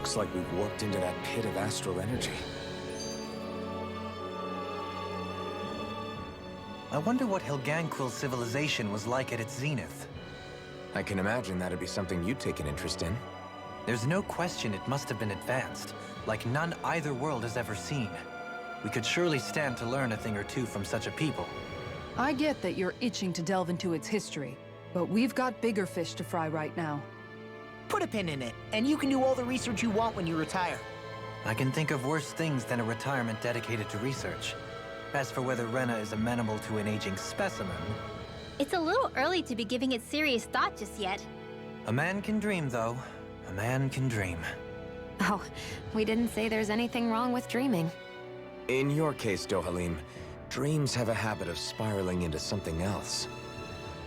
Looks like we've warped into that pit of astral energy. I wonder what Helganquil's civilization was like at its zenith. I can imagine that'd be something you'd take an interest in. There's no question it must have been advanced, like none either world has ever seen. We could surely stand to learn a thing or two from such a people. I get that you're itching to delve into its history, but we've got bigger fish to fry right now. Put a pin in it, and you can do all the research you want when you retire. I can think of worse things than a retirement dedicated to research. As for whether Rena is amenable to an aging specimen... It's a little early to be giving it serious thought just yet. A man can dream, though. A man can dream. Oh, we didn't say there's anything wrong with dreaming. In your case, Dohalim, dreams have a habit of spiraling into something else.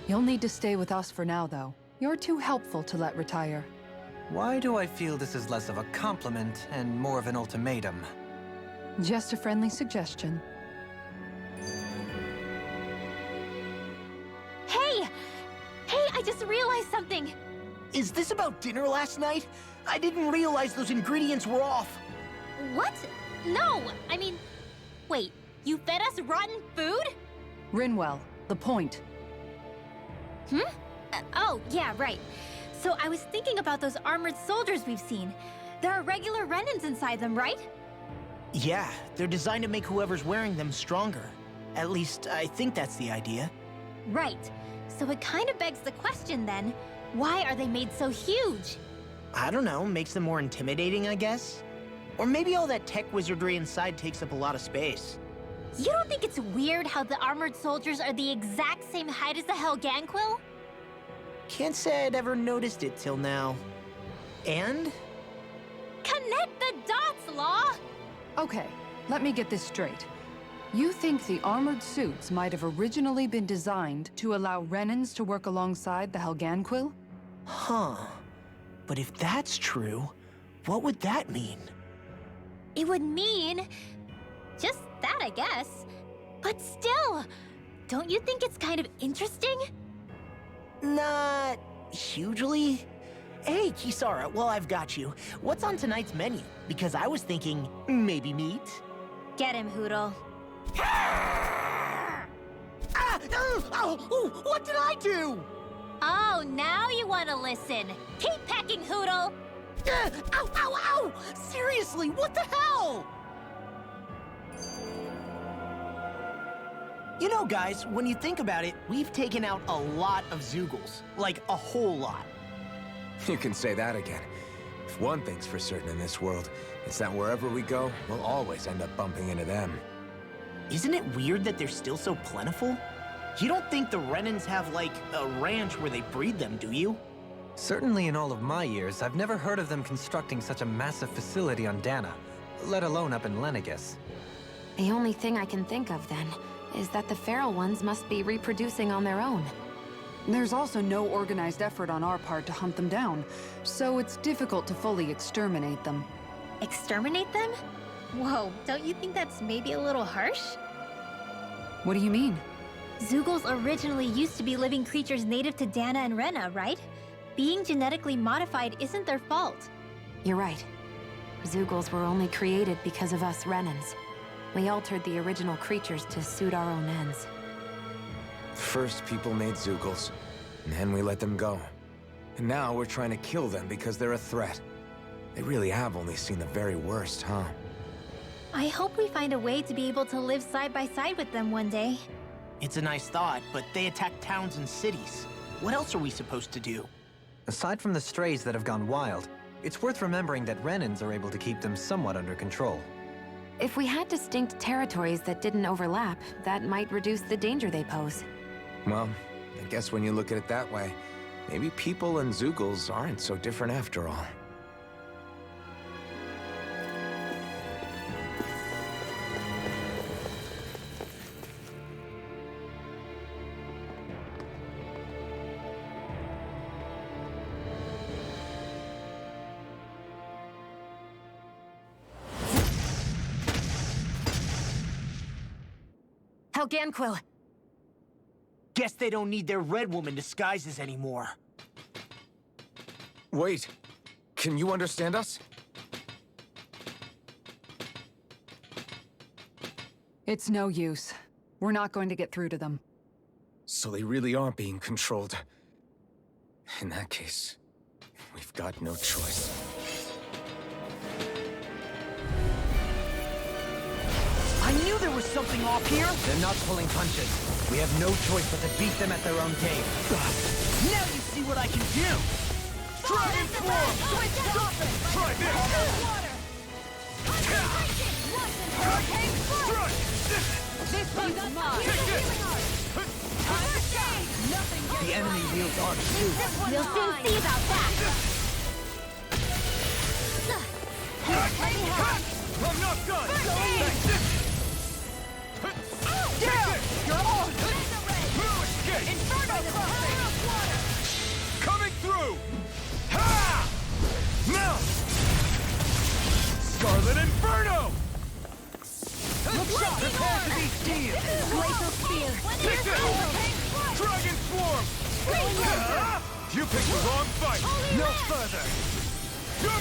You'll need to stay with us for now, though. You're too helpful to let retire. Why do I feel this is less of a compliment and more of an ultimatum? Just a friendly suggestion. Hey! Hey, I just realized something! Is this about dinner last night? I didn't realize those ingredients were off. What? No! I mean, wait, you fed us rotten food? Rinwell, the point. Oh, yeah, right. So I was thinking about those armored soldiers we've seen. There are regular Renans inside them, right? Yeah, they're designed to make whoever's wearing them stronger. At least, I think that's the idea. Right. So it kind of begs the question then, why are they made so huge? I don't know, makes them more intimidating, I guess? Or maybe all that tech wizardry inside takes up a lot of space. You don't think it's weird how the armored soldiers are the exact same height as the Helganquil? Can't say I'd ever noticed it till now. And? Connect the dots, Law! Okay, let me get this straight. You think the armored suits might have originally been designed to allow Renans to work alongside the Helganquil? Huh. But if that's true, what would that mean? It would mean... just that, I guess. But still, don't you think it's kind of interesting? Not hugely. Hey, Kisara, while I've got you, what's on tonight's menu? Because I was thinking, maybe meat? Get him, Hootle. Ah! Oh, what did I do? Oh, now you want to listen. Keep pecking, Hootle! Ow, ow, ow! Seriously, what the hell? You know, guys, when you think about it, we've taken out a lot of Zeugles. Like, a whole lot. You can say that again. If one thing's for certain in this world, it's that wherever we go, we'll always end up bumping into them. Isn't it weird that they're still so plentiful? You don't think the Renans have, like, a ranch where they breed them, do you? Certainly in all of my years, I've never heard of them constructing such a massive facility on Dana, let alone up in Lenegis. The only thing I can think of, then, is that the feral ones must be reproducing on their own. There's also no organized effort on our part to hunt them down, so it's difficult to fully exterminate them. Exterminate them? Whoa, don't you think that's maybe a little harsh? What do you mean? Zeugles originally used to be living creatures native to Dana and Rena, right? Being genetically modified isn't their fault. You're right. Zeugles were only created because of us Renans. We altered the original creatures to suit our own ends. First, people made Zeugles, and then we let them go. And now we're trying to kill them because they're a threat. They really have only seen the very worst, huh? I hope we find a way to be able to live side by side with them one day. It's a nice thought, but they attack towns and cities. What else are we supposed to do? Aside from the strays that have gone wild, it's worth remembering that Renans are able to keep them somewhat under control. If we had distinct territories that didn't overlap, that might reduce the danger they pose. Well, I guess when you look at it that way, maybe people and Zeugles aren't so different after all. Helganquil! Guess they don't need their Red Woman disguises anymore. Wait, can you understand us? It's no use. We're not going to get through to them. So they really are being controlled. In that case, we've got no choice. I knew there was something off here! They're not pulling punches. We have no choice but to beat them at their own game. Now you see what I can do! Dragon Form! Try this! This one's mine! The enemy wields Arc too. We'll soon see about that. I'm not done! Inferno Coming through! Ha! Now! Scarlet Inferno! Prepare to be sealed! Glacial Spear. Dragon Swarm! You picked the wrong fight! No further! Here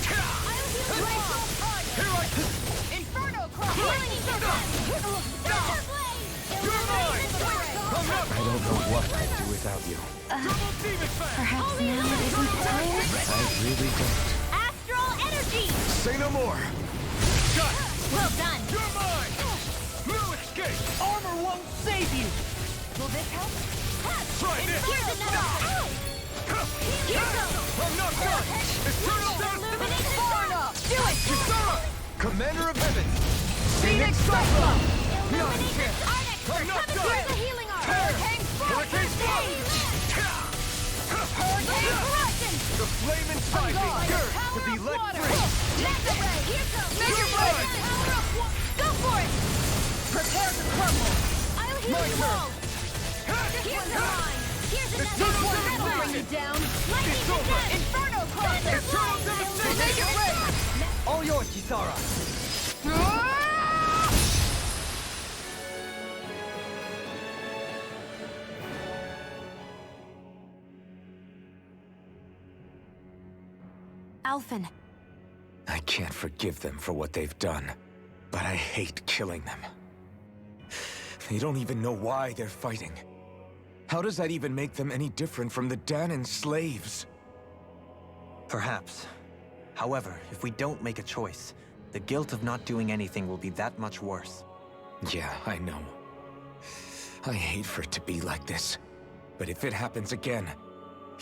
I Inferno Cross! I don't know what I'd do without you. Perhaps now it isn't time? I really don't. Astral Energy. Say no more! Shut! Well done. You're mine! No escape! Armor won't save you! Will this help? Try this! Here's another. Here goes. I'm not done! Eternal Illuminate the dark. Do it! Kisara! Commander of Heaven! Phoenix Cyclone! Illuminate the dark. I'm not Coming done! through the healing arm. Hurricane Hurricane Stage! Hurricane Crushing! The flame inside me yearns to be let free! Mega Ray. Here goes. Mega Ray! Go for it. Prepare to crumble! I'll heal you all. Here's the line. Here's another. This one's Battle gonna line. bring you down! Lightning Descent. Inferno Crossing! Eternal Devastation. Make it rain! All yours, Kisara. Alphen, I can't forgive them for what they've done, but I hate killing them. They don't even know why they're fighting. How does that even make them any different from the Dahnan slaves? Perhaps. However, if we don't make a choice, the guilt of not doing anything will be that much worse. Yeah, I know. I hate for it to be like this. But if it happens again,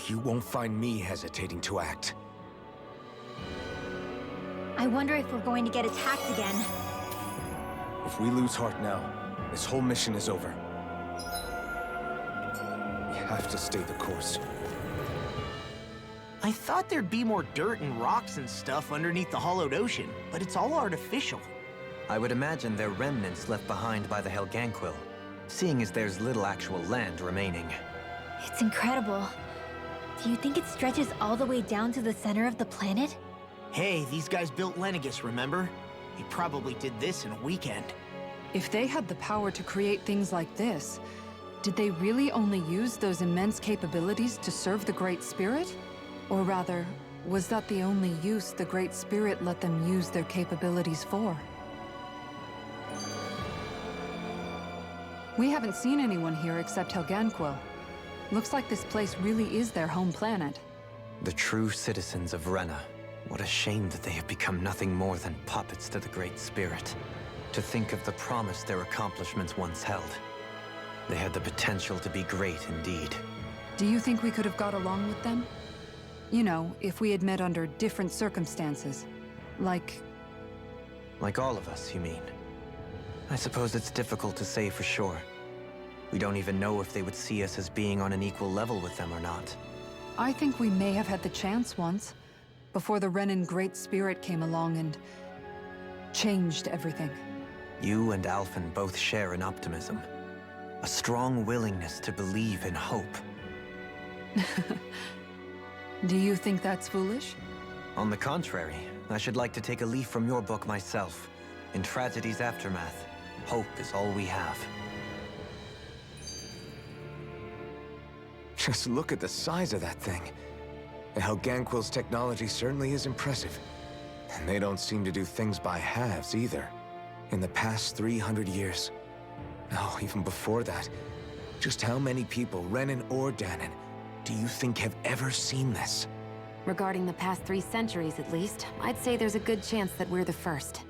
you won't find me hesitating to act. I wonder if we're going to get attacked again. If we lose heart now, this whole mission is over. We have to stay the course. I thought there'd be more dirt and rocks and stuff underneath the hollowed ocean, but it's all artificial. I would imagine they're remnants left behind by the Helganquil, seeing as there's little actual land remaining. It's incredible. Do you think it stretches all the way down to the center of the planet? Hey, these guys built Lenegus, remember? They probably did this in a weekend. If they had the power to create things like this, did they really only use those immense capabilities to serve the Great Spirit? Or rather, was that the only use the Great Spirit let them use their capabilities for? We haven't seen anyone here except Helganquil. Looks like this place really is their home planet. The true citizens of Rena. What a shame that they have become nothing more than puppets to the Great Spirit. To think of the promise their accomplishments once held. They had the potential to be great indeed. Do you think we could have got along with them? You know, if we had met under different circumstances. Like all of us, you mean? I suppose it's difficult to say for sure. We don't even know if they would see us as being on an equal level with them or not. I think we may have had the chance once, before the Renan Great Spirit came along and changed everything. You and Alphen both share an optimism. A strong willingness to believe in hope. Do you think that's foolish? On the contrary, I should like to take a leaf from your book myself. In tragedy's aftermath, hope is all we have. Just look at the size of that thing. The Helganquil's technology certainly is impressive. And they don't seem to do things by halves either. In the past 300 years, No, even before that. Just how many people, Renan or Dahnan, do you think have ever seen this? Regarding the past 3 centuries, at least, I'd say there's a good chance that we're the first.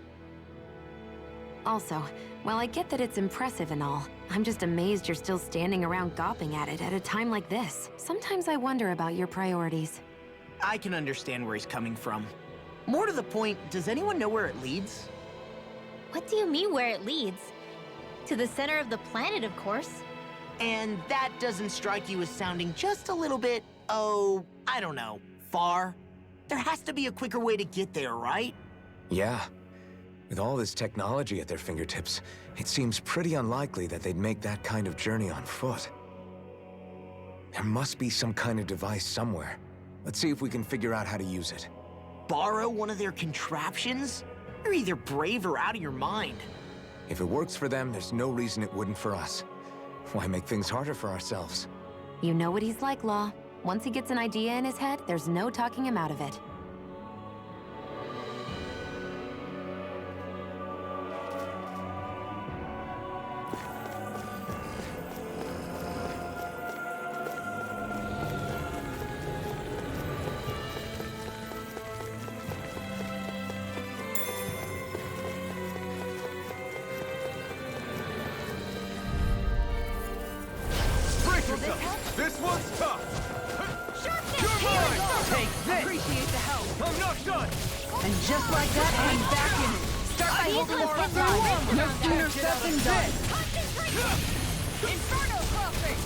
Also, while I get that it's impressive and all, I'm just amazed you're still standing around gawping at it at a time like this. Sometimes I wonder about your priorities. I can understand where he's coming from. More to the point, does anyone know where it leads? What do you mean where it leads? To the center of the planet, of course. And that doesn't strike you as sounding just a little bit, oh, I don't know, far? There has to be a quicker way to get there, right? Yeah. With all this technology at their fingertips, it seems pretty unlikely that they'd make that kind of journey on foot. There must be some kind of device somewhere. Let's see if we can figure out how to use it. Borrow one of their contraptions? You're either brave or out of your mind. If it works for them, there's no reason it wouldn't for us. Why make things harder for ourselves? You know what he's like, Law. Once he gets an idea in his head, there's no talking him out of it. This one's tough! Sharpness! Take this! Appreciate the help. I'm not done! And just like that, I'm back in it. Start by holding the front line. No sooner said than done. Concentration! Inferno crossing!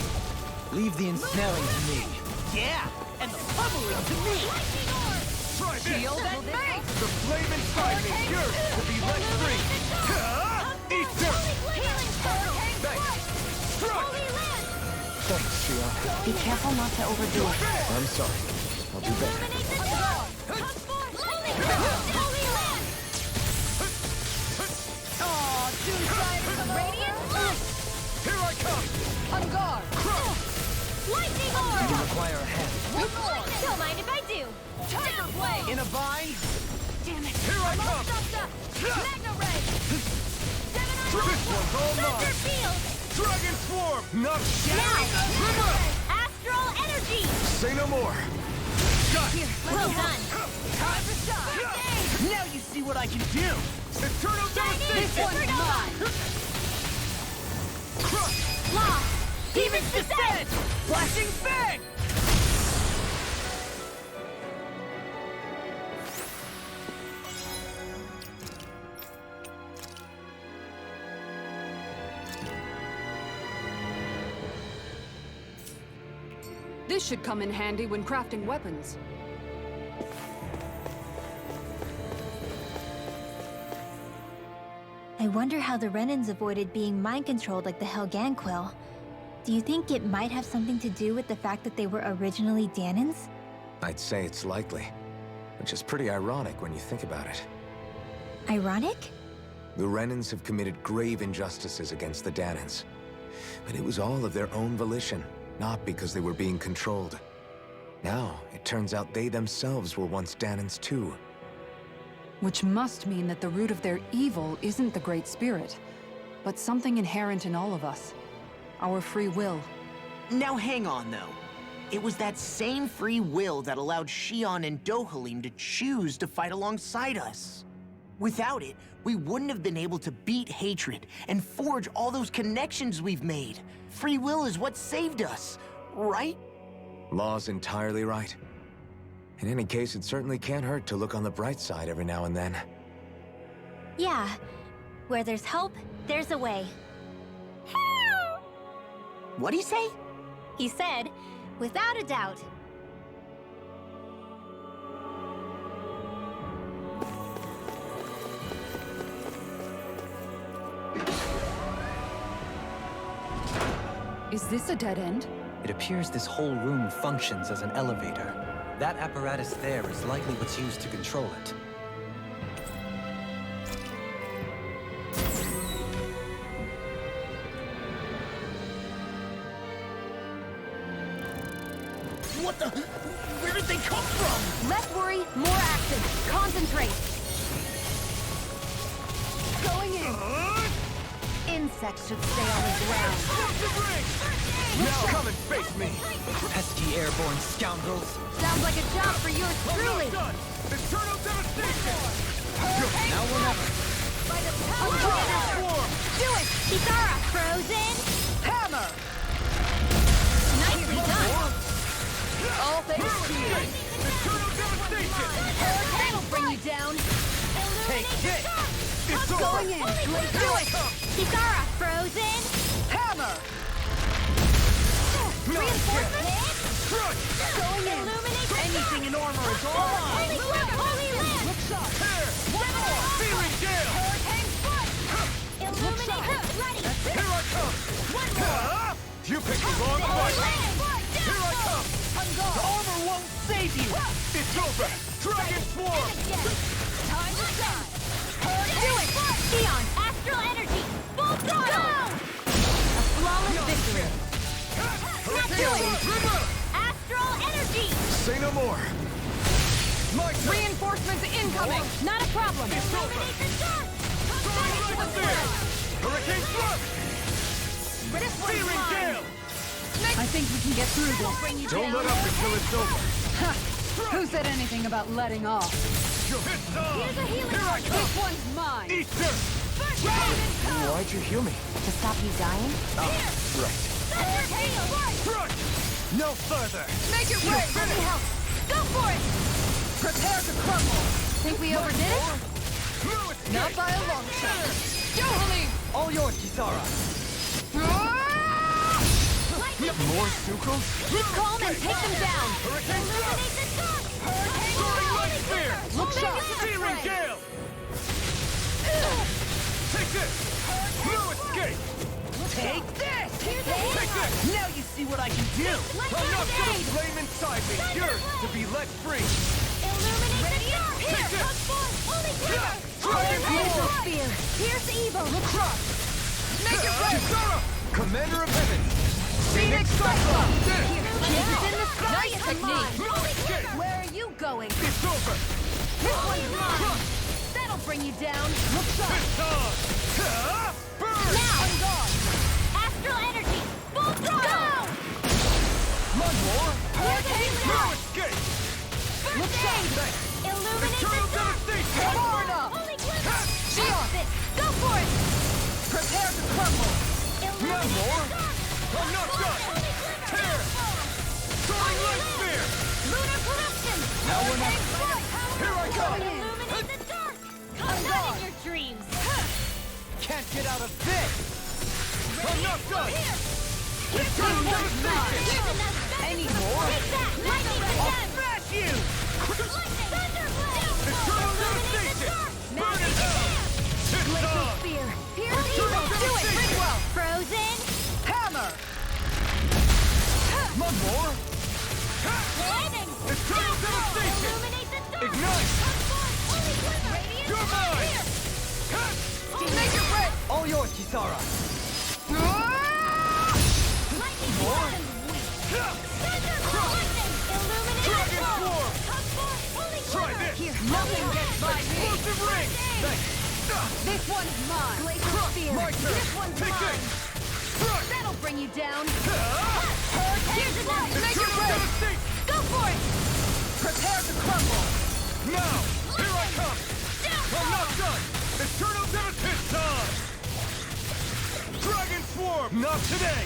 Leave the ensnaring to me. Yeah, and the pummeling to me! Lightning orb! Try this! Shield and face. The flame inside me, yours will be let free! Eat dirt! Healing storm! Thanks! Strike! Holy land! Thanks, Shion. Be careful not to overdo it. I'm sorry. I'll do better. Illuminate the dark! Come forth! Lightning storm! Holy land! Aw, two sides of Radiant flash! Here I come! On guard. Lightning You orb! require a hand. One more! Don't mind if I do! Tidal blade! In a bind? Damn it! Here I come! Magna ray! This one's all mine! Thunder field! Dragon Swarm! Not Now! Astral energy! Say no more! Got it! Well done! Time to shine. Now you see what I can do! Eternal This Devastation! one's mine. Crush! Law! Demon's descent! Flashing bang! This should come in handy when crafting weapons. I wonder how the Renans avoided being mind-controlled like the Helganquil. Do you think it might have something to do with the fact that they were originally Dahnans? I'd say it's likely, which is pretty ironic when you think about it. Ironic? The Renans have committed grave injustices against the Dahnans. But it was all of their own volition, not because they were being controlled. Now, it turns out they themselves were once Dahnans too. Which must mean that the root of their evil isn't the Great Spirit, but something inherent in all of us. Our free will. Now hang on, though. It was that same free will that allowed Shion and Dohalim to choose to fight alongside us. Without it, we wouldn't have been able to beat hatred and forge all those connections we've made. Free will is what saved us, right? Law's entirely right. In any case, it certainly can't hurt to look on the bright side every now and then. Yeah. Where there's hope, there's a way. What'd he say? He said, without a doubt. Is this a dead end? It appears this whole room functions as an elevator. That apparatus there is likely what's used to control it. What the? Where did they come from? Less worry, more action. Concentrate. Going in. insects should stay on the ground. Now come and face me! Pesky airborne scoundrels. Sounds like a job for yours truly. Eternal devastation! Now or never. By the power of Do it! Kisara! Frozen! hammer! Nicely done! All thanks to you. Eternal devastation! That'll bring you down. Take this! It's Going in. Do it! Kisara! Frozen! Hammer! Reinforcements! Crush! Going in. Illuminate the Anything in armor is all mine. Holy quiver! Holy land! Look sharp. Here! One more! Feeling gale! Hurricane foot! Illuminate the ready! Here I come! One more! You picked the wrong fight! Here I come! The armor won't save you. It's over! Dragon Swarm! Time to shine! Do it! Sion! Astral energy! Full throttle! A flawless victory! Do it! Astral energy! Say no more! My turn! Reinforcements incoming! Not a problem! It's over. Illuminate the dark! Soaring light spear! Hurricane Thrust! Searing gale! I think we can get through this. Don't let up until it's over! Who said anything about letting off? It's on! Here's a healing Here I arc. come! This one's mine! Easter! Why'd you heal me? To stop you dying? Right. Crush! No further. Make it rain! Let me help! Go for it! Prepare to crumble! Think we overdid it? No escape! Not by a long shot! Dohalim! All yours, Kisara. More Sucrals? Keep calm and take them down! Hurricane Illuminate the dark! Soaring light spear! Look sharp! Searing gale! Take this! No escape! Take this! Take this! Now you see what I can do. I'm not gonna flame inside me! Yours to be let free! Illuminate the dark! Here! Take this! Touch form! Holy quiver! Dragon Swarm! Spear! Pierce evil! Make it rain! Kisara! Commander of Heaven! Phoenix Cyclone! It's in the sky! Nice It's technique. mine! Holy Escape! quiver! Where are you going? It's over! This one's mine. That'll bring you down. Look sharp. It's on! Burn! Now! Astral energy! Full throttle! One more! Hurricane No Strike! escape! Look Thanks! Illuminate Eternal the dark! devastation! Florida! Holy quiver! Sion! Go for it! Prepare to crumble! Illuminate more. the dark! I'm not done! Tear! Soaring light spear! Lunar corruption! Now we're not- Here I come! Illuminate the dark! Come down in your dreams! Can't get out of this. I'm not done! Eternal devastation! Any more? Take that! Lightning again! Smash you! Lightning! Thunderblade! Eternal Illuminate the devastation! dark! Burn it out! It's on! Spear! Pierce Eternal evil! Do it! devastation! Bridwell! Frozen! Hammer! One more! Lightning! Eternal devastation! Illuminate the dark! Ignite! Holy quiver! Radiant You're mine! Make it rain! All yours, Kisara. Lightning blossoms weak! Thunderbolt! Lightning! Illuminate Dragon the dark! Swarm! Come forth! Holy Try quiver! this! Nothing gets by me! Explosive ring! Thanks! This one's mine! Glacial spear. My turn! This one's Take mine. this! Crush! That'll bring you down. Here's another! Make it Eternal rain! devastation! Go for it! Prepare to crumble! Now! Here I come! I'm not done! Eternal devastation! Dragon Swarm! Not today!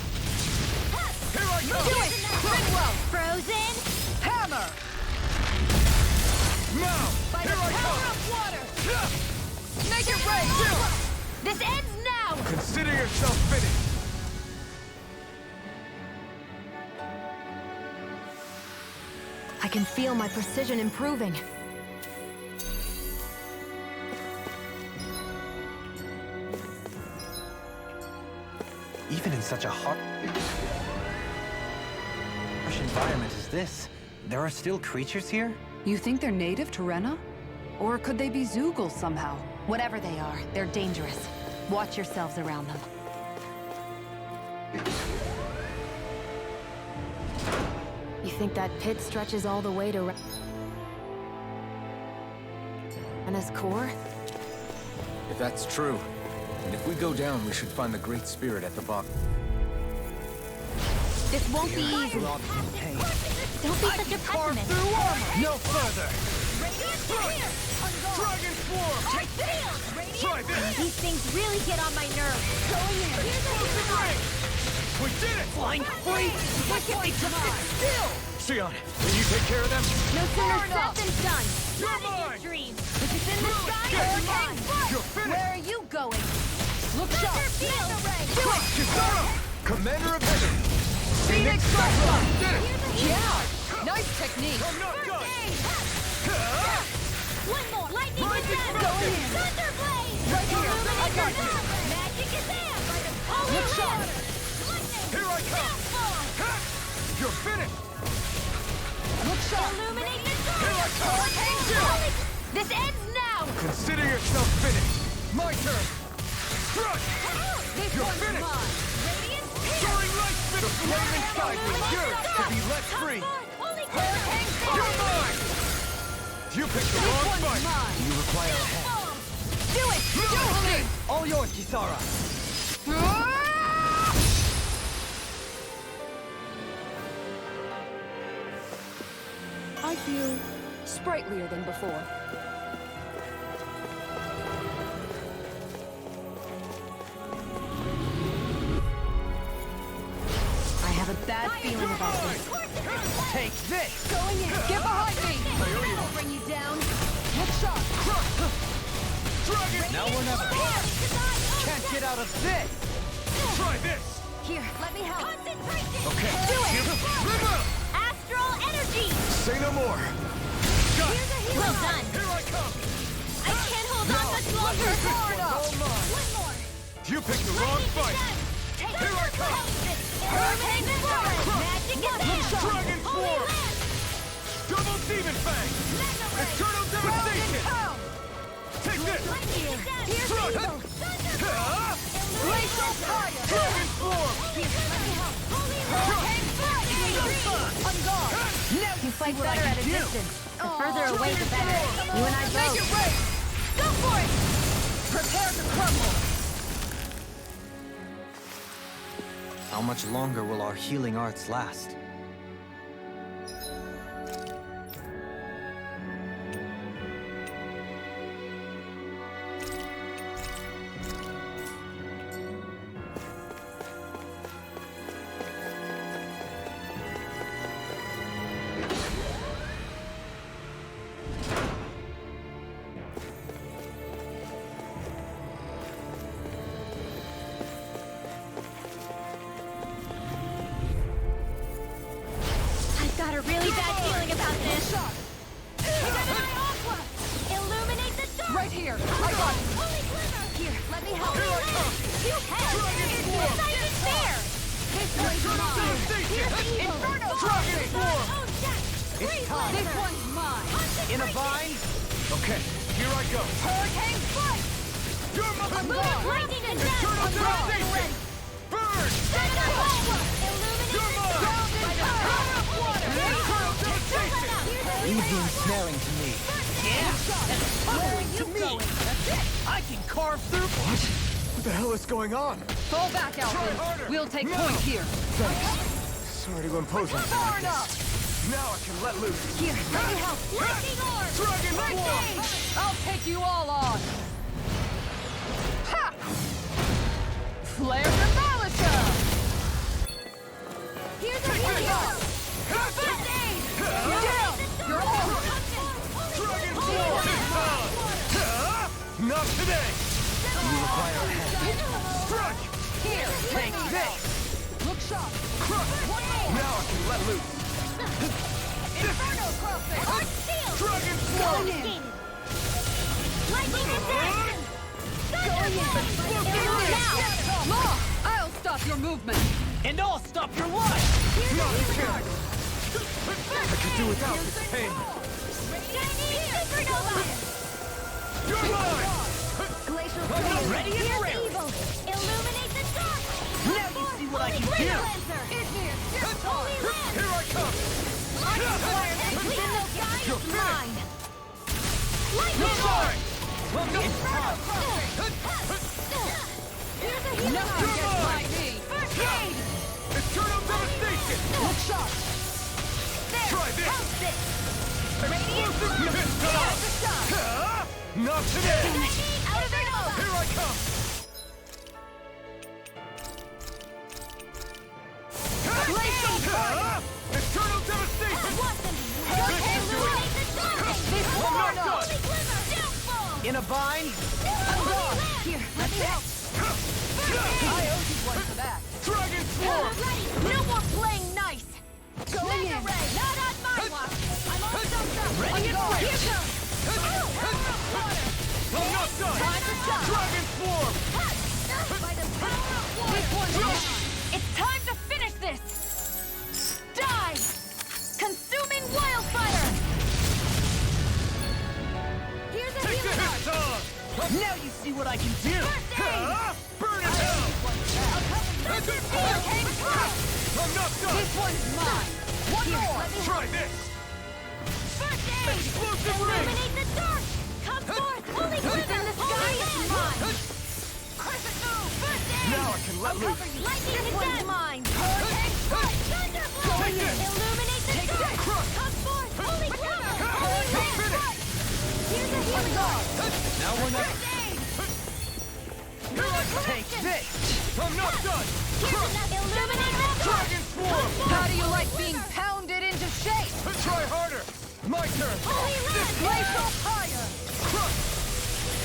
Here I come! Do it! Bridwell! Frozen! Hammer! Now! By the Here I power come! of water! Make it rain! This ends now! Consider yourself finished! I can feel my precision improving. Even in such a harsh environment as this, there are still creatures here? You think they're native to Rena? Or could they be Zeugles somehow? Whatever they are, they're dangerous. Watch yourselves around them. You think that pit stretches all the way to Rena's core? If that's true, And if we go down, we should find the Great Spirit at the bottom. This won't be easy. Don't be such a pessimist. No further! Dragon Form! Take this! Try this! These things really get on my nerves. We did it! Flying free! Why can't they just sit still? Sion, can you take care of them? No sooner said than done. You're That is mine! your dream. If it's in the sky, Get you're mine! mine. You're finished! Where are you going? Look sharp. Do it! Kisara! Commander of Heaven! Phoenix Cyclone! Did it! Yeah! Nice technique! I'm not done! One more. Lightning Lightning is Rocket! Go in. Thunderblade. Right here. I got you. Magic is in. Holy Look sharp. Lightning. Here I come! Downfall. Ha! You're finished! Look sharp! Illuminate the dark. Here I come! Holy- This ends now. Consider yourself finished! My turn! Crush! This You're one's finished! mine! Radiant Soaring light spin! The flame inside was yours to be let free! Holy You're mine! You picked the wrong One's fight! mine! You require a hand. Do it! Do it! All yours, Kisara! I feel sprightlier than before. I have a bad feeling about this. Take this! Going in! Get behind me! I'll bring you down. Look sharp! Dragon! Now or never! Can't get out of this! Try this! Here, let me help. Concentration. Okay. Do it! River! Astral energy. Say no more! Got it! Well done. Here I come! I can't hold on much longer. All mine! One more. You picked the wrong fight! Here I come. Hurricane Forward. Magic is in. Dragon Holy Form! Land. Double Demon Fang! Eternal Devastation! Take this! Here's Thrust! evil. Ah! Glacial fire! Dragon Form! Hurricane Flight. On guard! You fight better at a distance. The further away, the better. You and I Make both. it rain! Go for it! Prepare to crumble! How much longer will our healing arts last? I've got a really bad feeling about this. Illuminate the dark. Right here! I got it! Holy glimmer. Here, let me help. Holy Land. You have. It's not even fair. This one's mine! Here's evil. Dragon Form! Oh, Jack. Freeze time. This laser. one's mine! In a vine? Okay, here I go! Hurricane flight! You're my Lightning and death. Eternal Devastation! Burn! Illuminate You're the mine! dark. Eternal Devastation! Leave them snaring to me. Yeah, that's funneling to me. That's it. I can carve through. What? What the hell is going on? Fall back, harder. Alvin! We'll take No. point here! Sorry to impose on you Far like enough! this. Now I can let loose. Here, let me help! Lightning orb. Dragon Form! I'll take you all on! Ha! Flare Demolisher! Here's a Take this. healing. First aid. Down! You're all Dragon Form! Not today! You require a hand. Strike! here! Take this! Look sharp! Crush! Now I can let loose. Inferno crossing! Arc steel. Dragon Form! Skated. Lightning attack. Now. Law! I'll stop your movement! And I'll stop your life! Not a chance! I could do without this pain. Supernova. You're mine! Glacial I'm ready and Here's ready! evil. Illuminate the dark. Now you see what I can do! Holy Land. Here I come! Within the sky You're is finished. mine. You're Lightning. mine! Welcome! shot! There! Try this! Pounce it! Radiant shot! Knock it in! Out of Nova! Here I come! Glacial fire! Eternal devastation! Hurricane Lure! This I'm one not not! done! In a bind? Here, let me help! I owe you one for that! Dragon Swarm! No more playing nice! Going in! Not on my watch! I'm all stuffed up! Ready to Here comes! I'm not done! Time to shot! Dragon Swarm! By the power of water! This one's mine! It's time to finish this! Die! Consuming wildfire! Here's a Take the healing hit, art! Now you see what I can do! Burn it down! Hurricane Crush! I'm not done! This one's mine! One more! Try this! First aid! Explosive ring! Illuminate the dark! Come forth! Holy Within the sky is mine! Crescent move! First aid! Now I can let loose! Lightning this one's mine! Hurricane Strike! Thunderbolt! Take this! Illuminate the dark! Crush! Come forth! Holy Glimmer! Hurricane Finish! Strike! Here's a healing art! Now we're never... First aid! Take this! I'm not done! Illuminate the dark! Dragon Swarm! How do you like being pounded into shape? Try harder! My turn! Holy Land! Glacial fire! Crush!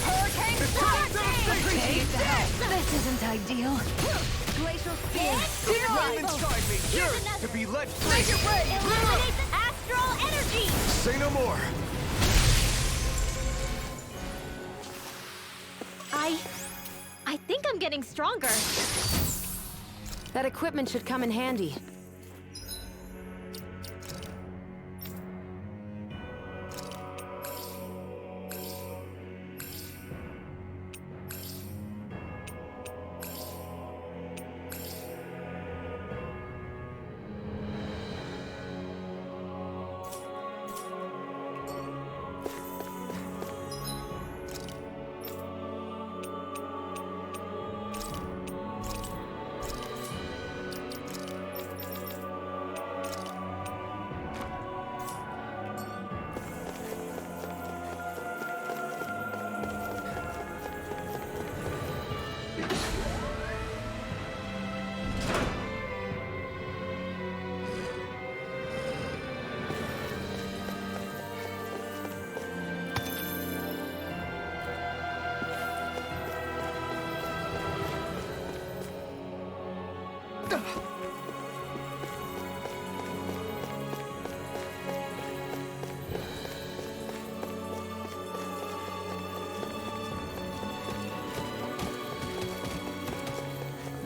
Hurricane Eternal Strike! devastation! Take that! This isn't ideal. Glacial Spear! Flame inside me! Yearn to be let free! Make it rain! Illuminate the astral energy! Say no more! I think I'm getting stronger. That equipment should come in handy.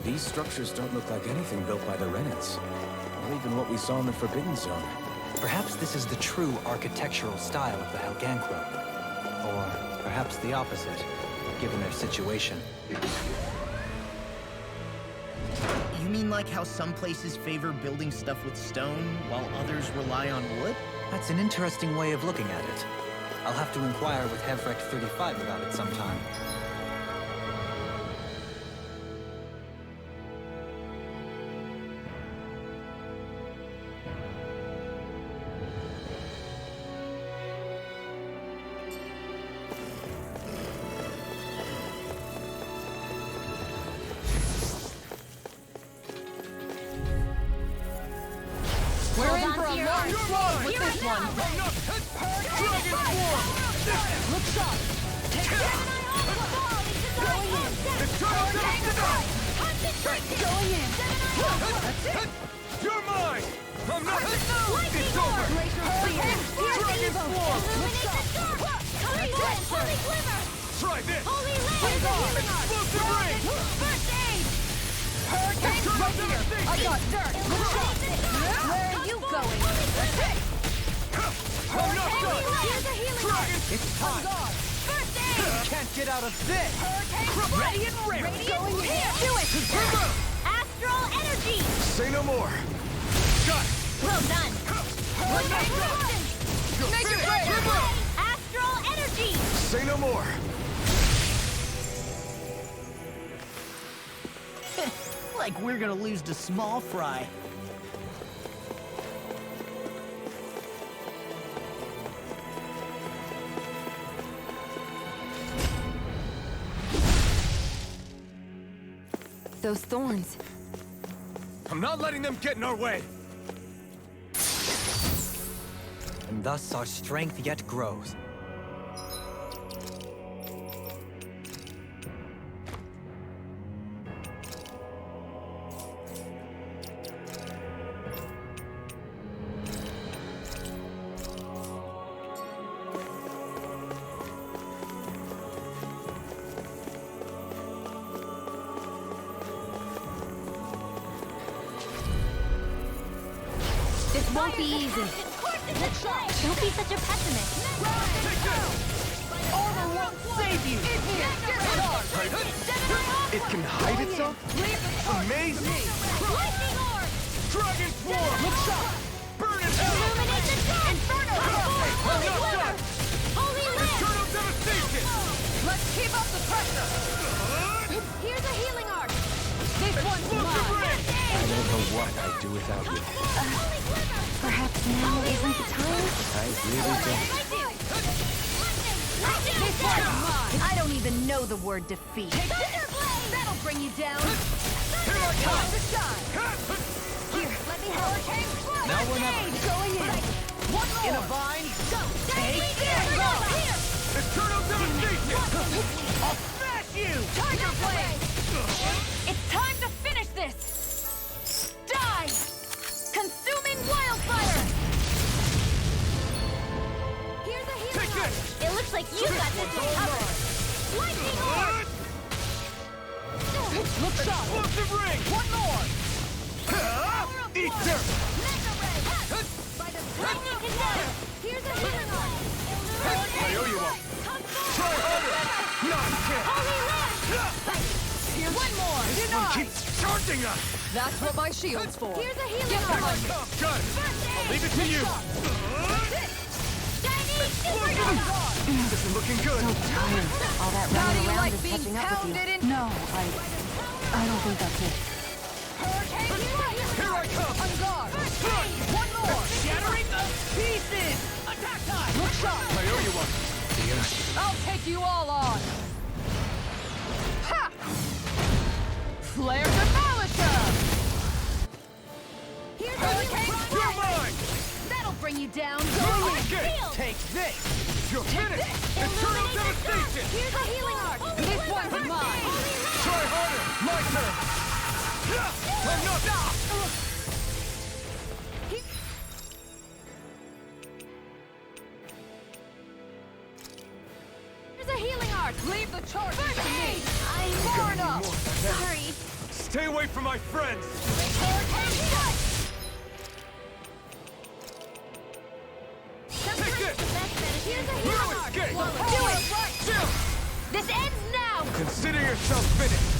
These structures don't look like anything built by the Renans, or even what we saw in the Forbidden Zone. Perhaps this is the true architectural style of the Helganquil. Or perhaps the opposite, given their situation. You mean like how some places favor building stuff with stone, while others rely on wood? That's an interesting way of looking at it. I'll have to inquire with Hevrecht 35 about it sometime. We're in Hold for on a to your long arms. slog with Here this I one. am. Dragon Swarm! Look sharp. Take that. Going in. Eternal devastation! Going in. That's it. You're mine! I'm not... It's over! Glacial Spear. Dragon Swarm! Look sharp. Holy Land! Holy Glimmer! Try this! Holy Land! Here's a healing art. Explosive ring! First aid! Hurricane right here. I got dirt. Look sharp. Where are you going? That's it. I'm not done! Here's a healing Dragon! It's time! God. First aid! Can't get out of this! Hurricane Radiant ring! going in. Do it. Astral energy! Say no more! Got it! Well done! Make it rain. Astral energy! Say no more! Like we're gonna lose to Small Fry. Those thorns. I'm not letting them get in our way! And thus our strength yet grows. This won't be easy. Don't be such a pessimist. Armor won't save you! It can hide itself? Amazing! Lightning orb! Dragon Swarm! Look sharp! Burn it out! Illuminate the sun! Inferno! Holy not Glimmer! done. Holy Lamp! Eternal Devastation! Let's keep up the pressure! Here's a healing arc! This one's mine! I don't know what I'd do without you. Holy Glimmer! Perhaps now isn't the time? I really don't. This one's mine! I don't even know the word defeat. Thunderblade! That'll bring you down! Here I come! Time to shine! Here, let me help. Now we're never. Going in! One more! In a vine! Go! Take Here! this! Go! Here! Eternal Devastation! I'll smash you! Tiger Blade! It's time to finish this! Die! Consuming wildfire! Here's a healing Take arc! this! It looks like you got this one covered! Lightning orb! Look sharp! Explosive ring! One more! Eat dirt! Mega ray! Lightning condenser! Here's a healing arc! I owe you one! Try harder! Not a chance! Holy Lamp! Here's one more! This one keeps charging us! That's what my shield's for! Here's a healing Get arc! behind me! Got it! I'll leave it to you! Chinese supernova! This is looking good! Tired. All that How do running you around like is being catching up with you. pounded in? No, I don't think that's it. Here I come! On guard! One more! Shattering the pieces! Attack time! Look sharp! I owe you one! I'll take you all on! Ha! Flare Demolisher! Here's a Hurricane healing You're arc! mine! That'll bring you down! Okay, take this! You're finished! Eternal Devastation! Here's a healing arc! This one's mine! Try harder! My turn! I'm not... Here's a healing arc! Leave the charge to me! I'm Far enough! sorry. Stay away from my friends! Hurricane strike! Take this! Here's a No healing arc! escape! Do it! Chill! This ends now! Consider yourself finished!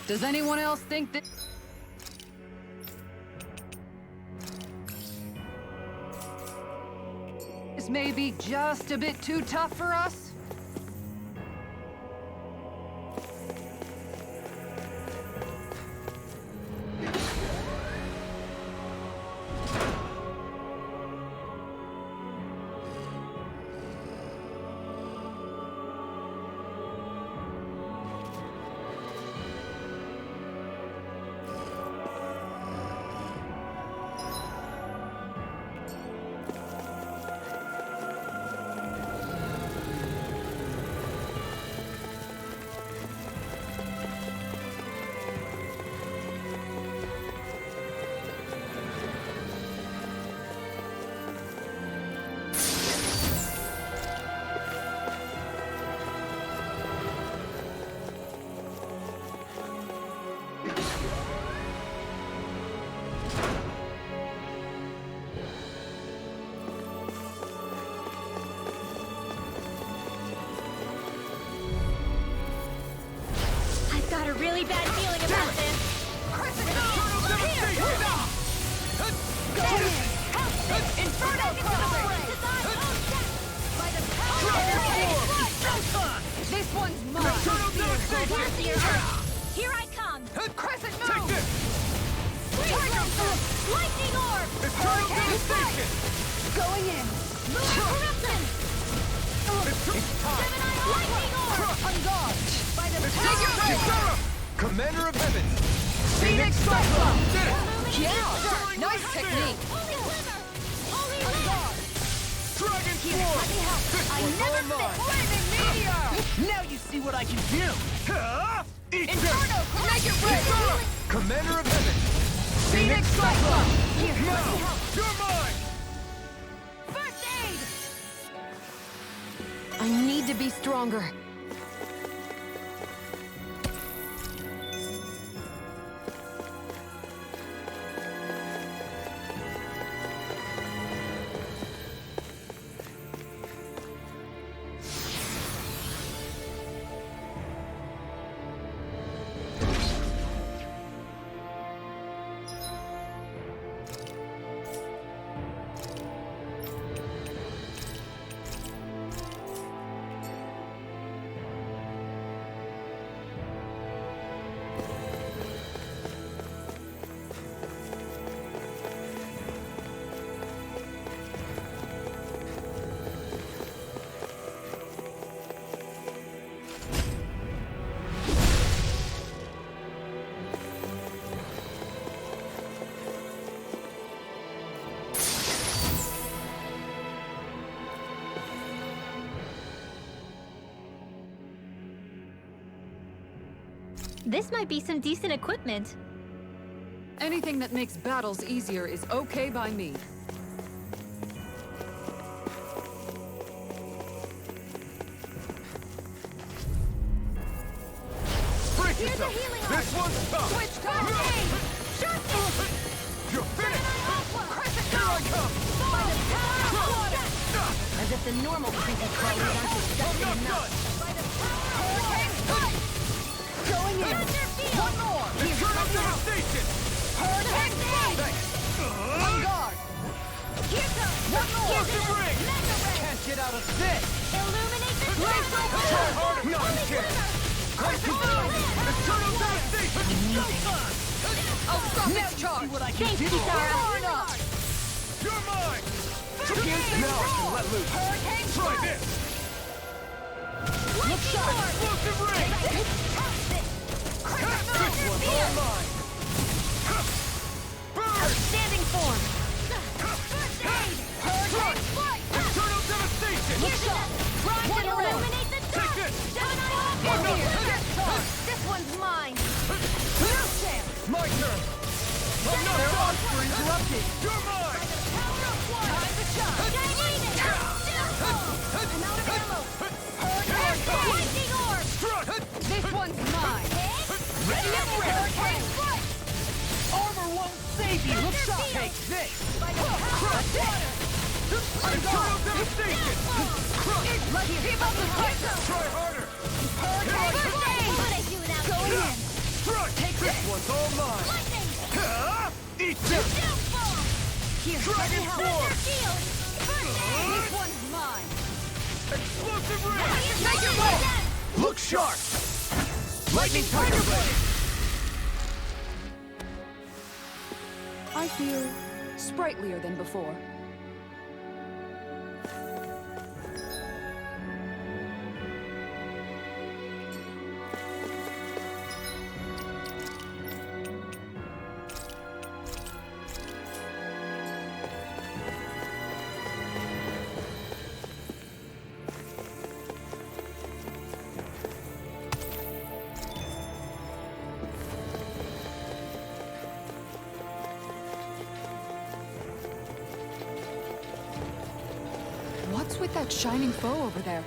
Does anyone else think that... This may be just a bit too tough for us? I've got a really bad feeling about this. Inferno This one's mine! Here I come! Crescent Take move! this! Lightning orb! Eternal Devastation! Going in! Lunar corruption! It's time! On guard! By the Kisara! Commander of Heavens! Phoenix Cyclone! Did it! Yeah! Nice technique! On guard! Dragon Sword! This one's all mine! Flaming meteor! Now you see what I can do! Eat this! Inferno! Make it ready! Commander of Heavens! Phoenix Cyclone! Now! You're mine! First aid! I need to be stronger. This might be some decent equipment. Anything that makes battles easier is okay by me. Brace yourself! This one's tough! Switch to aid! You're finished! Here I come! By the power of water! As if the normal creepy crawlers aren't I'm disgusting not enough. done! By the power of water! Going in! One more! Eternal devastation! Hurricane Blade! Thanks! On guard! Here comes! One more! Explosive ring! Mega Ray! Can't get out of this! Illuminate the Blaze dark! over! Try harder! No, you can't! Eternal devastation! I'll stop this charge! Thanks, Kisara! You're mine! Now I can let loose! Hurricane Try this! Look sharp! Explosive ring! This one's all mine! Burn! Outstanding form! Hurricane Flight! Eternal devastation! Look sharp! Grind and ring! Illuminate the Take dark! this! One no. here! Get charged! This one's mine! No chance! My turn! I'm not Their done! archer interrupted! You're mine! Power of water! Time to shine! I'm out of ammo! Hurricane Flight! Lightning orb! Strut! This one's mine! Ready up! Hurricane Flight! Armor won't save you! Look sharp! Take this! By the power of water! Eternal devastation! Crush! Let's keep up the fight! Try harder! Hurricane Flight! What I do without Going in! Strut! This one's all mine! lightning! Eat this! Downfall! Here, Dragon help! Sword! Shield! First aid! This one's mine! Explosive ring! Make it roll! Look sharp! Lightning Tiger Blade! I feel sprightlier than before. What's with that shining foe over there?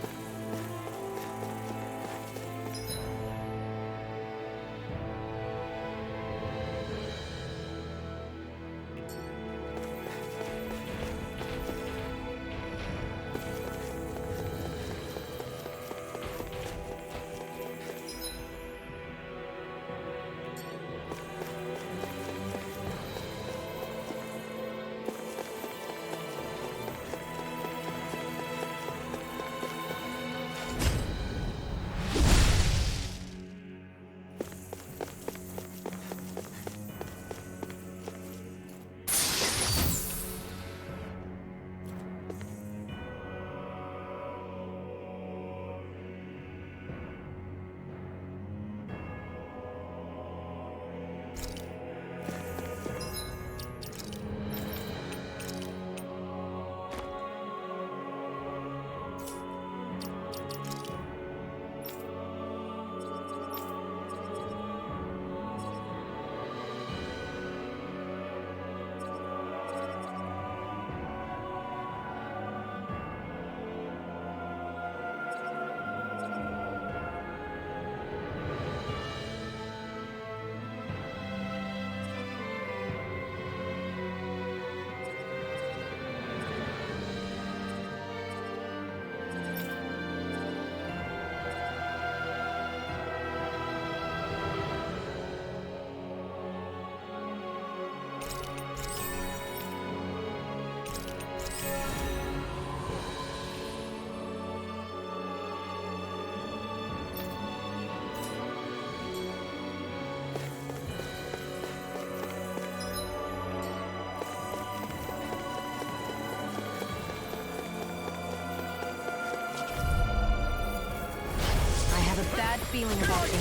feeling about this.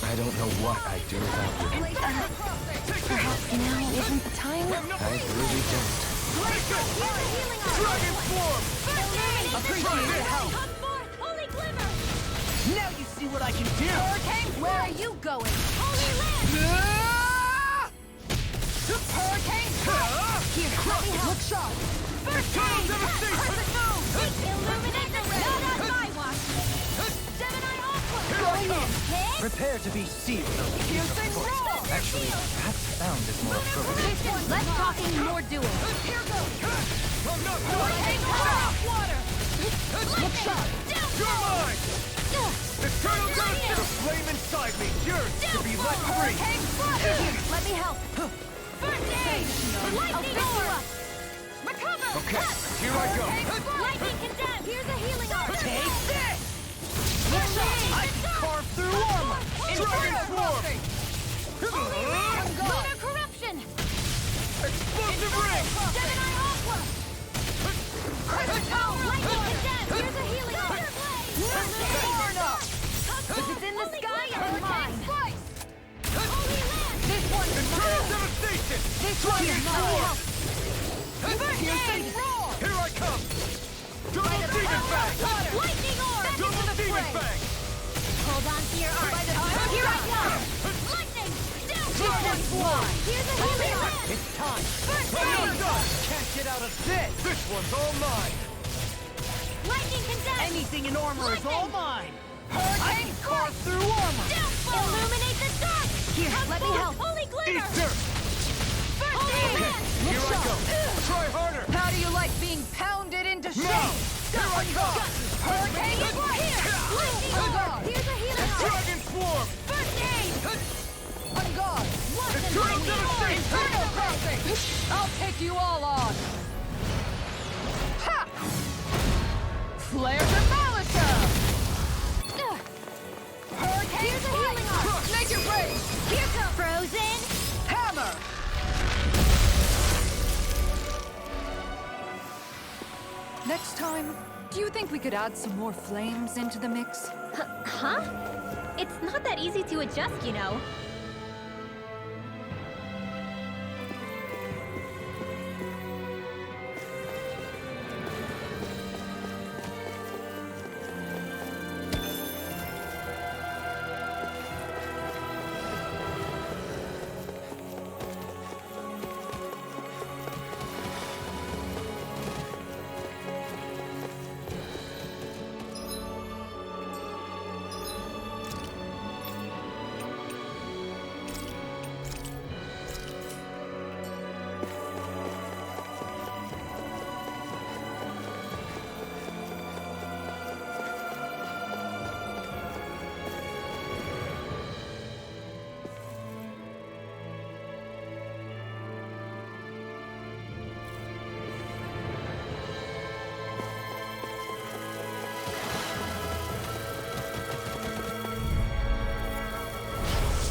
I don't know what I'd do without you. Perhaps now isn't the time? I really don't. Dragon form! Appreciate the help. Come forth, Holy Glimmer! Now you see what I can do! Hurricane, where are you going? Holy Land! Hurricane, here, let me help. Look sharp. First aid! Perfect move! Illuminate the red! Not on my watch! Gemini Aqua! Going in! Hit! Prepare to be sealed. Piercing roar! Actually, that sound is more appropriate. This one, less talking, more doing. Here goes! Hurricane, off water! Look sharp! Down! You're mine! Eternal ghost of the flame inside me, yours to be let free! Hurricane, here, let me help. First aid! Lightning orb! Recover! Okay, here I go. Lightning condemned! Here's a healing orb! Take this! I can carve through armor! Dragon form! Lunar corruption! Explosive ring! Gemini Aqua! Critical! Lightning condemned! Here's a healing orb! If it's in the sky, it's mine! Holy Land! This one's Eternal mine! devastation! This one is mine! Piercing roar! Here I come! Double demon fang! Lightning orb! Double demon fang! Hold on to your arm! Here I come! Lightning! Down! This one's mine! Here's a healing orb! It's time! First But you're aid! done! Can't get out of this! This one's all mine! Lightning condemned! Anything in armor is all mine! I Hurricane can carve through armor! Downfall! Illuminate the dark! Here, let me help! Holy Glimmer! Eat dirt! First aid! Here I go! Try harder! How do you like being pounded into shape? Now! Here I come! Hurricane is here! Lightning orb! Here's a healing orb! Dragon swarm! First aid! On guard! Eternal devastation! Eternal crossing! I'll take you all on! Ha! Flare Demolisher! Hurricane! Here's a healing orb! Make your break! Here comes Frozen! Hammer! Next time, do you think we could add some more flames into the mix? Huh? It's not that easy to adjust, you know.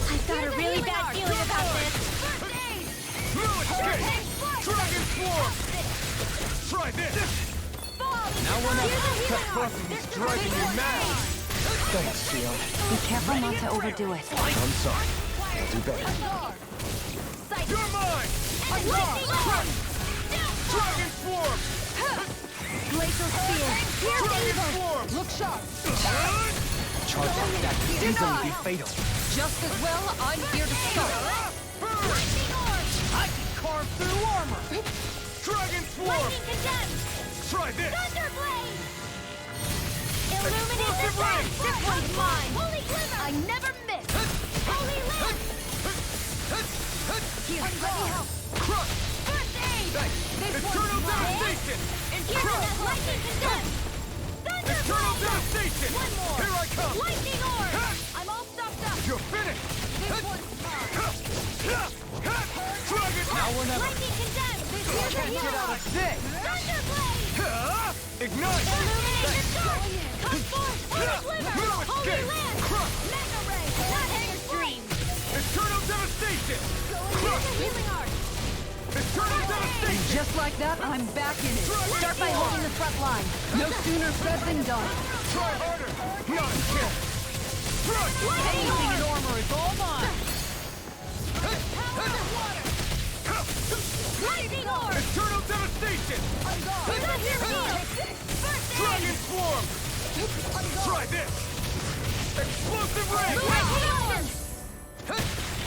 I've got a really bad feeling about this. No escape! Dragon swarm! Try this! Now we're not. That buffing is driving you mad! Thanks, Fiona. Be careful not to overdo it. I'm sorry. I'll do better. You're mine! Dragon swarm! Glacial Spear. Dragon swarm! Look sharp! Charge like that could easily be fatal. Just as well, I'm here to start. Burn! I can carve through armor! Dragon swarm! Lightning condemned. Try this! Thunderblade. Illuminate the Explosive dark. ring. This one's mine. Holy Glimmer. I never miss. Holy Land. Here, let me help. Crush! First aid. Thanks! This Eternal one's mine. devastation! Here's that lightning condemned. Eternal Thunderblade. devastation! One more. Here I come! Lightning orb. I'm all stocked up. You're finished! This one's mine. Dragon! Now or never! Lightning condemned. Here's a Can't get healing out orb. of this! Thunderblade. Ignite! Illuminate the dark. Come forth. Holy Glimmer. No Holy escape! Land. Crush! Mega Ray. Not Hanger's dream. Eternal devastation! Here's a healing art. Eternal devastation! Just like that, I'm back in it. Start by holding the front line. No sooner said than done. Try harder! Not a kill! Anything in armor is all mine! Lightning orb! Eternal devastation! Dragon swarm! Try this! Explosive ray!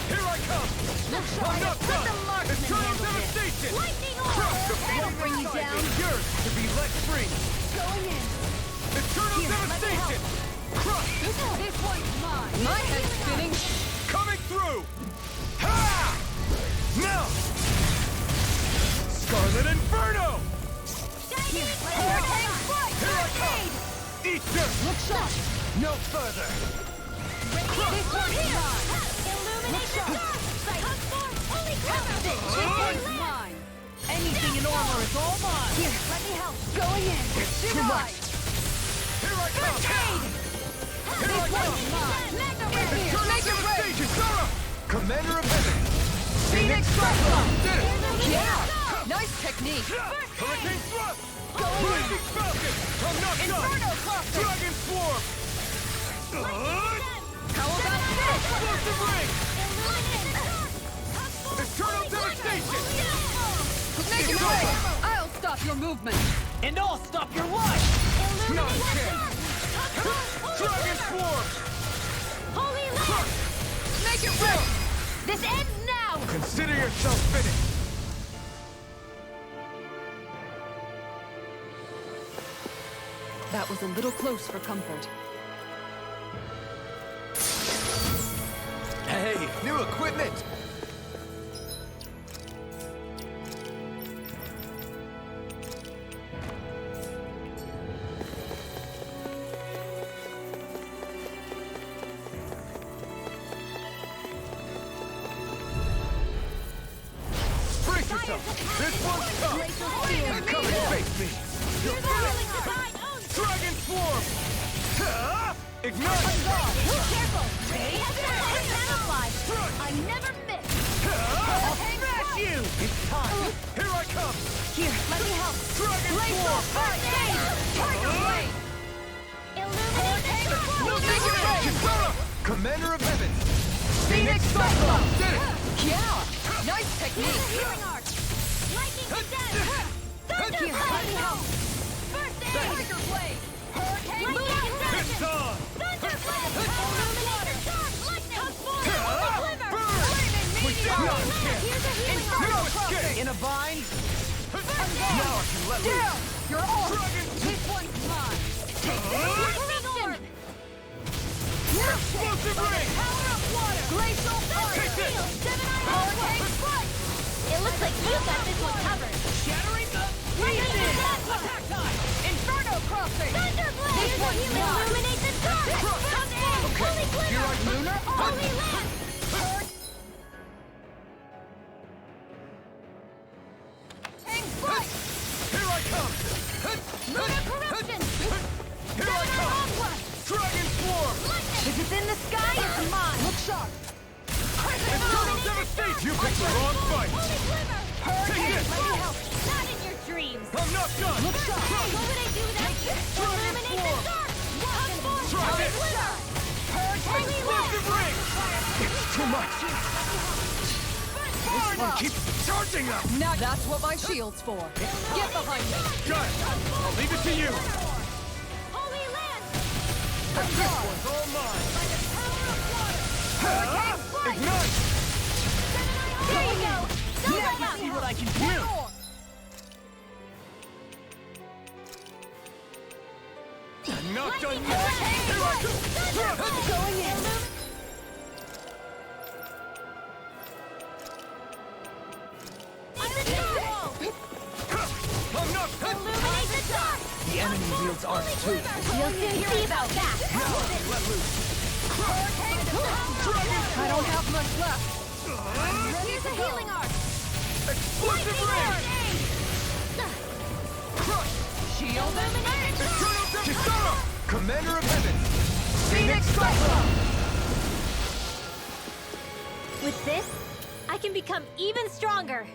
Here I come! I'm not done! Eternal devastation! Lightning orb! Crush the That'll flaming bring you inside down. is yours to be let free! Going in. Eternal devastation! Crush! This one's mine. My head's spinning. Coming through! Ha! Now! Scarlet Inferno! Hurricane strike! Here I come! Eat dirt! Look sharp. No further! This one's mine. Illuminate the dark side. Holy crap! This one's mine. Anything in armor is all mine! Here, let me help. Going in. It's too much! Here I come! Here I come! Eternal devastation! Zara! Commander of Heaven! Phoenix Cyclone! Did it! Yeah! Nice technique. Hurricane Thrust! Rising Falcon! I'm not done! Inferno cluster! Dragon Swarm! How about this? Explosive Ring! Eternal devastation! Make it quick! I'll stop your movement. And I'll stop your life! No chance! Dragon Swarm! Holy Land! Make it quick! This ends now! Consider yourself finished! That was a little close for comfort. Hey, new equipment! Brace yourself! This one's tough! Come and face me! Dragon Swarm! Ignite! Careful! I never miss! I'll smash you! It's time! Here I come! Here, let me help! Dragon Swarm! First aid! Tiger Blade! Illuminate! Kisara! Commander of Heaven! Phoenix Cyclone! Did it! Yeah! Nice technique! Healing arc! Lightning Condensed! Thunder Blade! First aid! Tiger Blade! Hurricane Blade! It's on! Thunder Blade! Illuminator! Lightning! Deliver! Burn! Flaming meteor! No chance! Here's a healing No arc! escape! In a bind? Now I can let loose! Down! You're off! Dragon This one's mine! Corruption! Explosive Ring! Power of water! Glacial fire! Take this! Hurricane strike! It looks like you got this one covered! Shattering the... Attack time! Inferno crossing! Thunderblade! This one's illuminate the dark! Holy glitter! You're like Lunar? Holy land! Hang strike! Here I come! Lunar corruption! Here I come! Dragon Swarm! If it's in the sky, it's mine! Look sharp! Eternal devastation! You picked the wrong fight! Holy glimmer! Take this! Let me help! Not in your dreams! I'm not done! Look sharp! What would I do without you? Illuminate the dark! Try Holy this! glitter! Holy Explosive Ring! It's too much! This one keeps charging us! Now that's what my shield's for. Get behind me! Got it! I'll leave it to you! Holy land! This one's all mine! By the power of water! Ignite! There you go! Now see what I can do! I'm not done yet! Here I go! Going in! I'm not done! Illuminate the dark! The enemy wields arms too. You'll soon see about that! Let loose! I don't have much left. Here's a healing arc! Explosive Ring! Crush! Shield illuminate! Eternal Kisara! Commander of Heaven! Phoenix Cyclone! With this, I can become even stronger.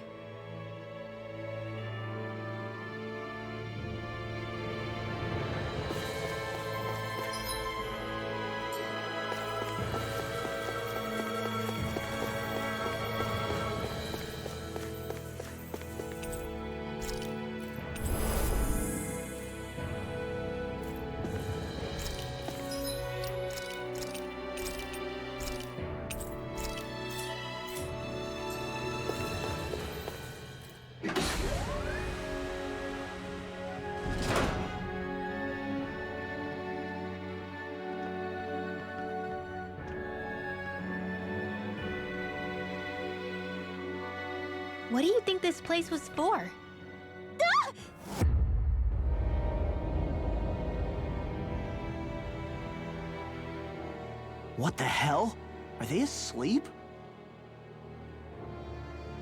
What do you think this place was for? What the hell? Are they asleep?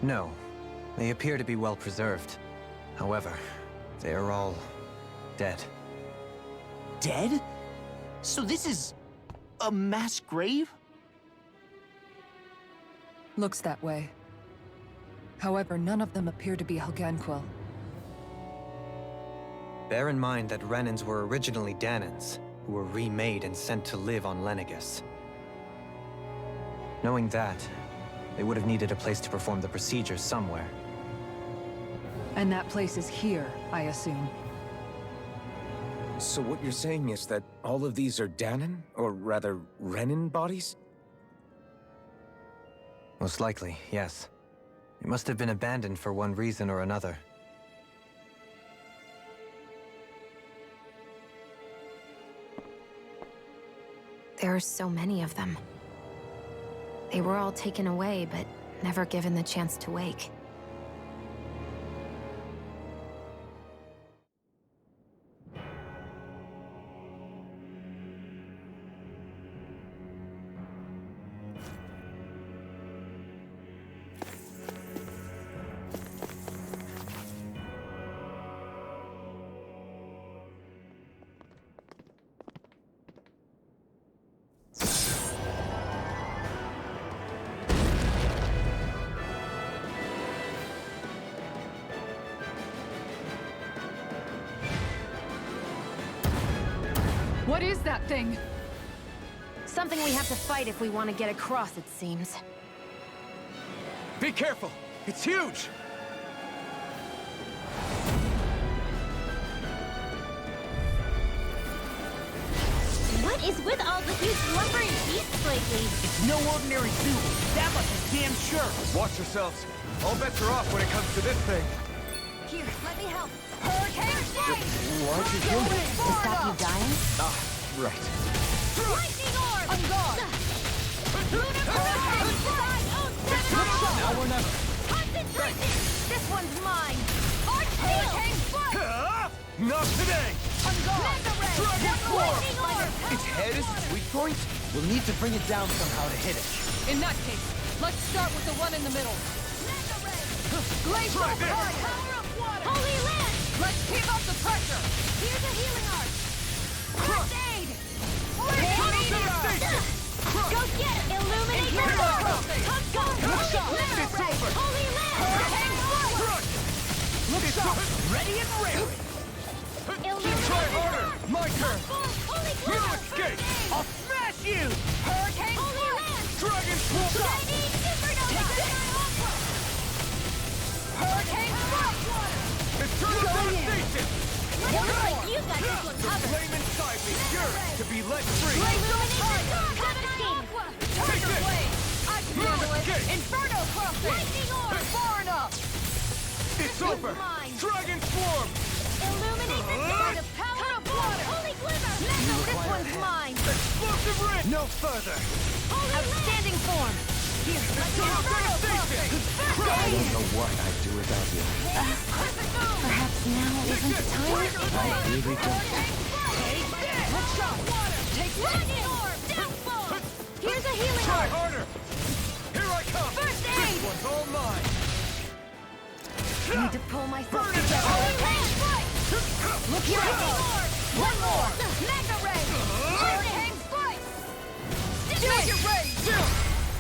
No. They appear to be well preserved. However, they are all dead. Dead? So this is a mass grave? Looks that way. However, none of them appear to be Helganquil. Bear in mind that Renans were originally Dahnans, who were remade and sent to live on Lenegus. Knowing that, they would have needed a place to perform the procedures somewhere. And that place is here, I assume. So what you're saying is that all of these are Dahnan, or rather, Renan bodies? Most likely, yes. It must have been abandoned for one reason or another. There are so many of them. They were all taken away, but never given the chance to wake. What is that thing? Something we have to fight if we want to get across, it seems. Be careful! It's huge! What is with all the huge lumbering beasts lately? It's no ordinary zoo. That much is damn sure. Watch yourselves. All bets are off when it comes to this thing. Here, let me help. Hurricane strike! Why'd you heal me? To stop you dying? Ah, right. Lightning orb! On guard! Lunar hurricane strike! Now or never. Concentration! This one's mine! Arch hurricane strike! Not today! On guard! Dragon form! Lightning orb! Its head is the weak point? We'll need to bring it down somehow to hit it. In that case, let's start with the one in the middle. Glacial Try this. Strike! Power of water! Holy land! Let's keep up the pressure! Here's a healing arch! First aid! Devastation! Go get it! Illuminate the world! Come, come! It's over! Holy land! Hurricane forward! It's over! Ready and raring! Illuminate Try the harder! world! My turn! Holy You glitter! escape! I'll smash you! Hurricane Holy land! Dragon form! Chinese supernova! Hurricane strike! Eternal devastation! Looks like you got this one The covered! flame inside me yearns to be let free! Illuminate the dark! Devastating! Take this! I can handle it! Escape! Inferno crossing! Lightning orb! Far enough! It's one's over! mine. Dragon form! Illuminate the dark! The power of water! Holy glitter! This one's mine! Explosive ring! No further! Holy Outstanding form! Here, let me Eternal have devastation! I don't know what I'd do without you. Perhaps now isn't the time? I really don't. Look shot! Water! Take lightning orb! Downfall! Here's a healing Try arch! harder! Here I come! First This aid! one's all mine! Need to pull myself Burn it together. down! Holy land strike! Look Lightning orb! One more! Mega ray! Hurricane strike! Stimulate ray!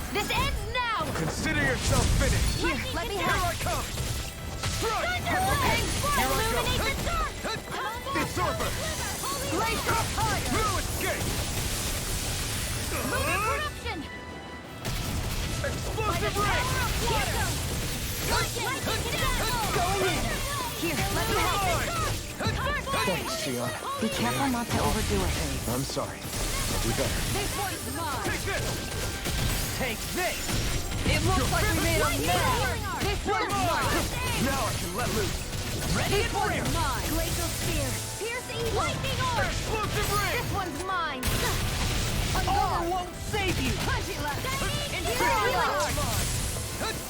This ends now! Consider yourself finished! Here, let me Here help! I come! Strike! Hurricane strike! Here I go! Illuminate the dark! It's over! Glacial fire! No escape! Lunar corruption! Explosive ring! Here, let me help! Thanks, Shion. Be careful not to overdo it. I'm sorry. I'll do better. This one's mine! Take this! Take this! It looks like we made a mess! This one's mine! Now I can let loose! Ready This and raring! one's mine! Glacial spear! Pierce evil! Lightning orb! Explosive ring! This one's mine! Armor won't save you! Punchy left! Take Infernal! this!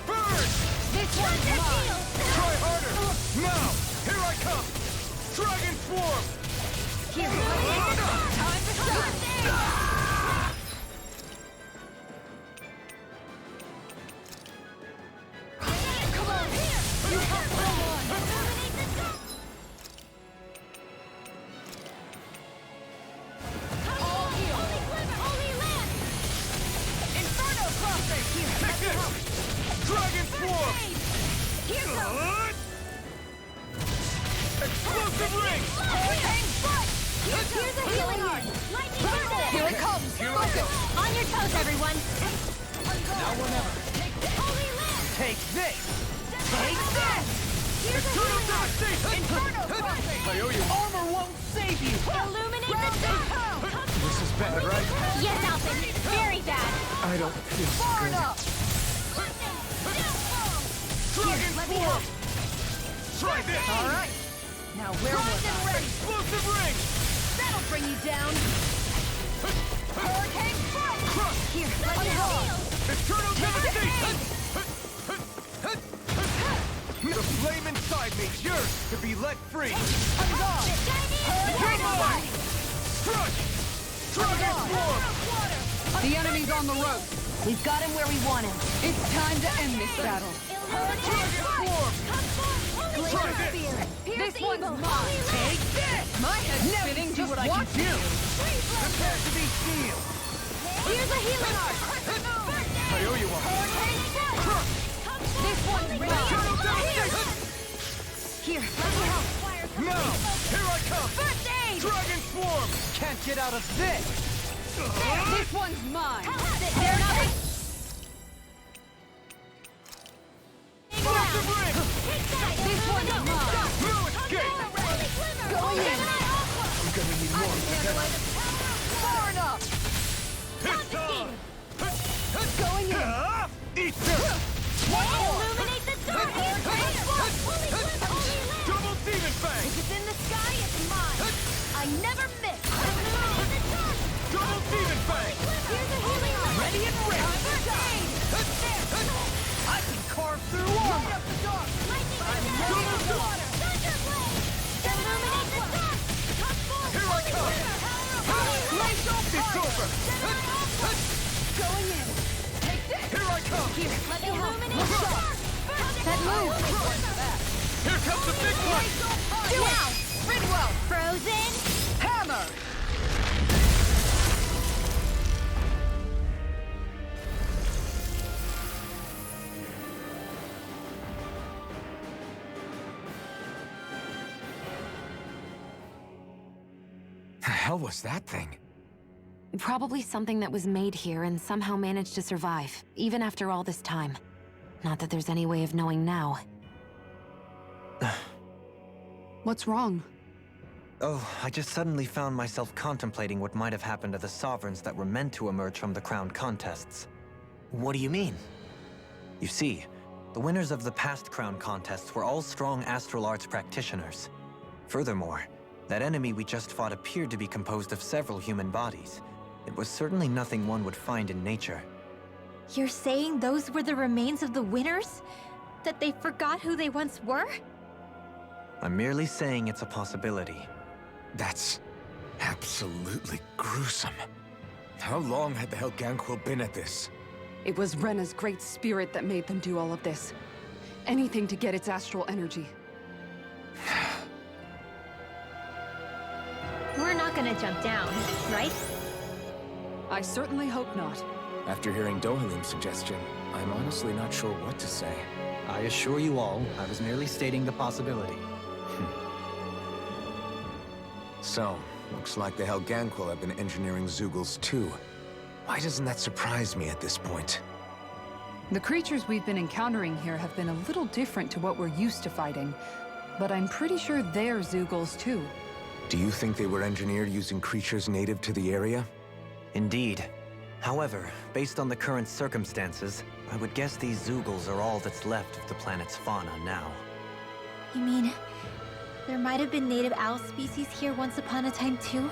Burn! This one's mine! Try harder! Now! Here I come! Dragon Swarm! Here, time to shine! Come on, here! You have one! Illuminate the dark! All heal! Holy glimmer! Holy land! Inferno crosser! Here, let me help! Dragon Swarm! Here goes! Explosive ring! Hurricane foot! Here's a healing heart! Lightning bolt! Here it comes! Focus! On your toes, everyone! Now or never! Holy land! Take this! Take this! Here's a Eternal healing heart! devastation! Inferno crossing! I owe you. Armor won't save you! Illuminate the dark! This is bad, right? Yes, Alphen! Very bad! I don't feel so Far good. enough! Dragon let me Swarm! help. Try this! All right. Now where was I? Explosive ring! That'll bring you down. Hurricane foot! Here, let me help. Eternal devastation! The flame inside me yearns to be let free! I'm gone. Hurricane foot! Crush! Dragon Swarm! The enemy's on the road. We've got him where we want him. It's time to end this battle. Hurricane foot! Try this! Spear! This one's evil! mine. Take this! My head's spinning. Just what I watch can do! it. Prepare to be sealed! Here's a healing heart! I owe you one! Hurricane foot! This one's Eternal mine! devastation! Here, let me help. Now! Here I come! First aid! Dragon Swarm! Can't get out of this! This one's mine. They're not... Explosive ring! This one's mine. No escape! Going in. I'm gonna need more protection. Far enough. It's time! Going in. Eat this! Illuminate the dark. Holy glimmer. Holy land. Double Demon Fang! If it's in the sky, it's mine. I never miss. Illuminate the dark. Double Demon Fang! Here's a healing light. Ready and ready. First aid. I can carve through armor! Light up the dark. Lightning in the water. Thunder blade. Illuminate the dark. Here I come! Light off. It's over! Going in. Take this. Here I come! Here, let me help. That move. Here comes the big one! Now, Ridwell. Frozen. Hammer. The hell was that thing? Probably something that was made here and somehow managed to survive, even after all this time. Not that there's any way of knowing now. What's wrong? Oh, I just suddenly found myself contemplating what might have happened to the Sovereigns that were meant to emerge from the crowned contests. What do you mean? You see, the winners of the past crown contests were all strong astral arts practitioners. Furthermore, that enemy we just fought appeared to be composed of several human bodies. It was certainly nothing one would find in nature. You're saying those were the remains of the winners? That they forgot who they once were? I'm merely saying it's a possibility. That's absolutely gruesome. How long had the Helganquil been at this? It was Rena's great spirit that made them do all of this. Anything to get its astral energy. We're not gonna jump down, right? I certainly hope not. After hearing Dohalim's suggestion, I'm honestly not sure what to say. I assure you all, I was merely stating the possibility. So, looks like the Helganquil have been engineering Zeugles too. Why doesn't that surprise me at this point? The creatures we've been encountering here have been a little different to what we're used to fighting, but I'm pretty sure they're Zeugles too. Do you think they were engineered using creatures native to the area? Indeed. However, based on the current circumstances, I would guess these Zeugles are all that's left of the planet's fauna now. You mean, there might have been native owl species here once upon a time too?